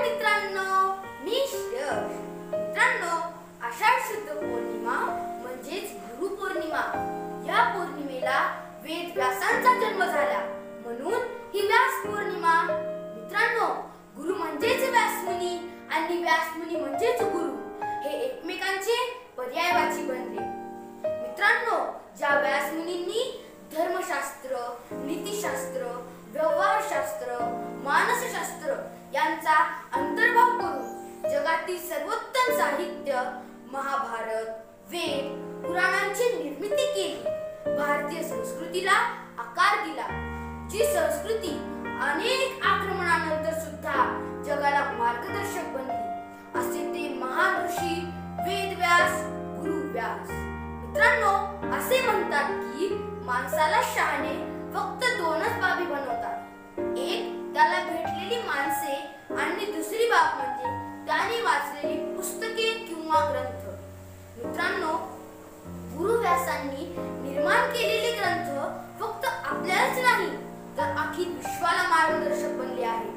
मित्रांनो, मी श्रेयश. मित्रांनो, आषाढ शुद्ध पौर्णिमा म्हणजेच गुरुपौर्णिमा. या पौर्णिमेला वेद व्यासांचा जन्म झाला म्हणून ही व्यास पौर्णिमा. मित्रांनो, गुरु म्हणजेच व्यासमुनी आणि व्यासमुनी म्हणजेच गुरु, हे एकमेकांचे पर्यायवाची बनले. मित्रांनो, ज्या व्यासमुनींनी धर्मशास्त्र, नीतिशास्त्र, व्यवहारशास्त्र, मानसशास्त्र यांचा अंतर्भाव करून जगातील सर्वोत्तम साहित्य महाभारत, वेद, पुराणांची निर्मिती केली, भारतीय संस्कृतीला आकार दिला. जी संस्कृती अनेक आक्रमणानंतर सुद्धा जगाला मार्गदर्शक बनली, असे ते महान ऋषी वेदव्यास, गुरु व्यास. मित्रांनो, असे म्हणतात की माणसाला शहाणे फक्त दोनच बाबी बनवतात. एक, त्याला भेटलेली माणसे आणि दुसरी बाब म्हणजे त्याने वाचलेली पुस्तके किंवा ग्रंथ. मित्रांनो, गुरु व्यासांनी निर्माण केलेले ग्रंथ फक्त आपल्यालाच नाही तर अखिल विश्वाला मार्गदर्शक बनले आहे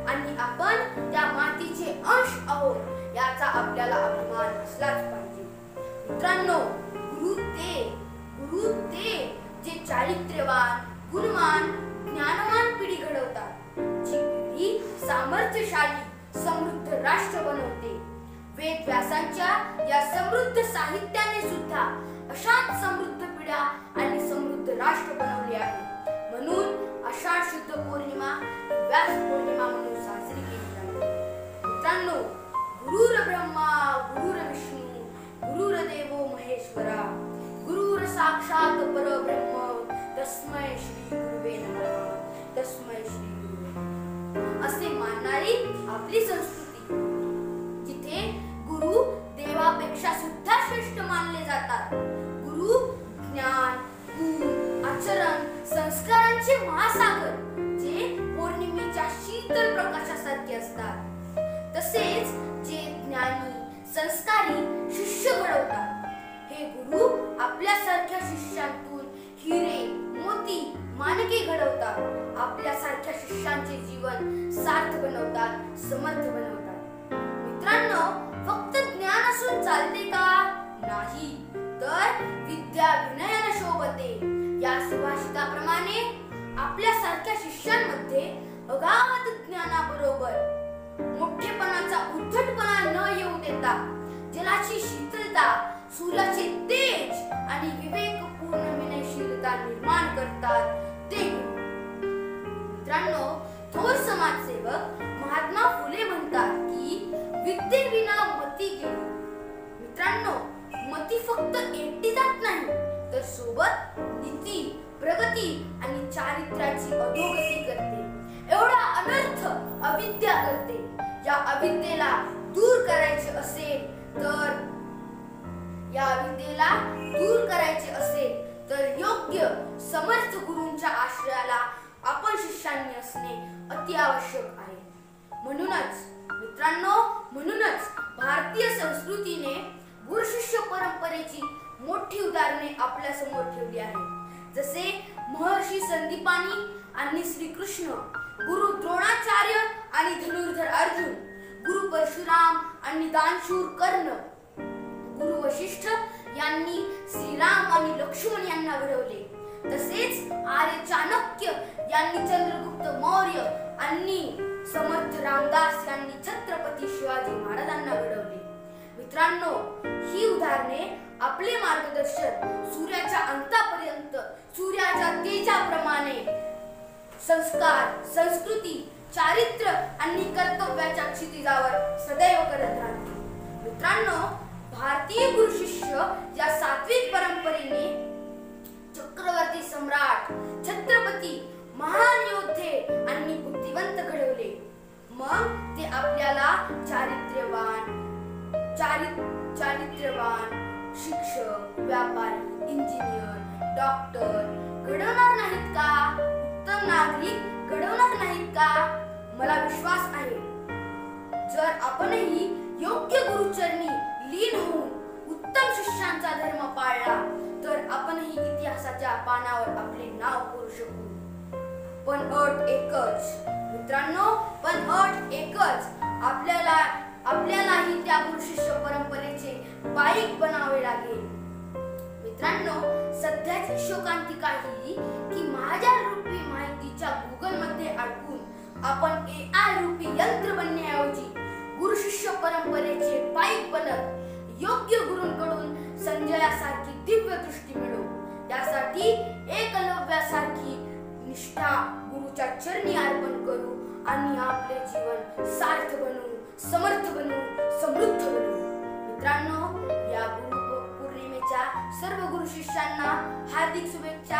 आणि आपण त्या मातीचे अंश आहोत याचा आपल्याला अभिमान असलाच पाहिजे. मित्रांनो, गुरु ते जे चारित्र्यवान, गुणवान, ज्ञानवान पिढी घडवतात, जी पिढी सामर्थ्यशाली, समृद्ध राष्ट्र बनवते. वेद व्यासांच्या या समृद्ध साहित्याने सुद्धा अशाच समृद्ध पिढ्या आणि समृद्ध राष्ट्र बनवले आहे. म्हणून आषाढ शुद्ध पौर्णिमा व्यास पौर्णिमा म्हणून साजरी केली जाते. मित्रांनो, गुरुर ब्रह्मा गुरुर विष्णू गुरुर्देवो महेश्वरा गुरुर साक्षात परब्रह्म तस्मै श्री गुरुवे नमः. तस्मै श्री गुरुवे असे मानणारी आपली संस्कृती, जिथे गुरु देवापेक्षा सुद्धा श्रेष्ठ मानले जातात. गुरु ज्ञान, गुण, आचरण, संस्कारांचे महासागर, जे पौर्णिमेच्या शीतल प्रकाशासारखे असतात. तसेच जे ज्ञानी, संस्कारी शिष्य घडवतात. हे गुरु आपल्यासारख्या शिष्यांतून हिरे, मोती, माणके घडवतात. आपल्यासारख्या शिष्यांचे जीवन सार्थ बनवतात, समर्थ बनवतात. मित्रांनो, फक्त ज्ञान असून चालते का? नाही, तर विद्या विनयाने शोभते. या सुभाषिताप्रमाणे आपल्यासारख्या शिष्यांमध्ये अगाध ज्ञानाबरोबर मोठेपणाचा उद्धटपणा न येऊ देता जलाची शीतलता, सूर्याचे तेज आणि विवेकपूर्ण विनयशीलता निर्माण करतात ते गुरु. मित्रांनो, थोर समाजसेवक महात्मा फुले म्हणतात की विद्येविना मती गेली. मित्रांनो, मती फक्त एकटी जात नाही तर सोबत नीती, प्रगती आणि चारित्र्याची अधोगती करते. एवढा अनर्थ अविद्या करते. या अविद्येला दूर करायचे असेल तर योग्य समर्थ गुरूंच्या आश्रयाला आपण शिष्यांनी असणे अति आवश्यक आहे. म्हणूनच भारतीय संस्कृतीने गुरु शिष्य परंपरेची मोठी उदाहरणे आपल्या समोर ठेवली आहेत. जसे महर्षी संदीपानी आणि श्रीकृष्ण, गुरु द्रोणाचार्य आणि धनुर्धर अर्जुन, गुरु परशुराम आणि दानशूर कर्ण, गुरु वशिष्ठ यांनी श्रीराम आणि लक्ष्मण यांना घडवले. तसेच आर्य चाणक्य यांनी चंद्रगुप्त मौर्य आणि समर्थ रामदास यांनी छत्रपती शिवाजी महाराजांना घडवले. मित्रांनो, ही उदाहरणे आपले मार्गदर्शन सूर्याच्या अंतापर्यंत सूर्याच्या तेजाप्रमाणे संस्कार, संस्कृती, चारित्र्य आणि कर्तव्याच्या क्षितिजावर सदैव करत राहतील. मित्रांनो, भारतीय गुरु शिष्य या सात्विक परंपरेने चक्रवर्ती सम्राट, छत्रपती, महान योद्धे आणि बुद्धिवंत घडवले. मग ते आपल्याला चारित्र्यवान शिक्षक, व्यापारी, इंजिनियर, डॉक्टर घडवणार नाहीत का? उत्तम नागरिक घडवणार नाहीत का? मला विश्वास आहे, जर आपणही योग्य गुरुचरणी लीन होऊन उत्तम शिष्यांचा धर्म पाळला तर आपणही इतिहासाच्या पानावर आपले नाव कोरू शकू. पण अट एकच मित्रांनो, पण अट एकच, लागेल. मित्रांनो, सध्याची शोकांतिका ही की माझ्या रूपी माहितीच्या गुगल मध्ये अडकून आपण AI रूपी यंत्र बनण्याऐवजी गुरु शिष्य परंपरेचे पाईक बनत योग्य गुरूंकडून संजयासारखी दिव्य दृष्टी मिळवू. यासाठी एकलव्यासारखी निष्ठा गुरुच्या चरणी अर्पण करू आणि आपले जीवन सार्थ बनवू, समर्थ बनवू, समृद्ध बनवू. मित्रांनो, या गुरु पौर्णिमेच्या सर्व गुरु शिष्यांना हार्दिक शुभेच्छा.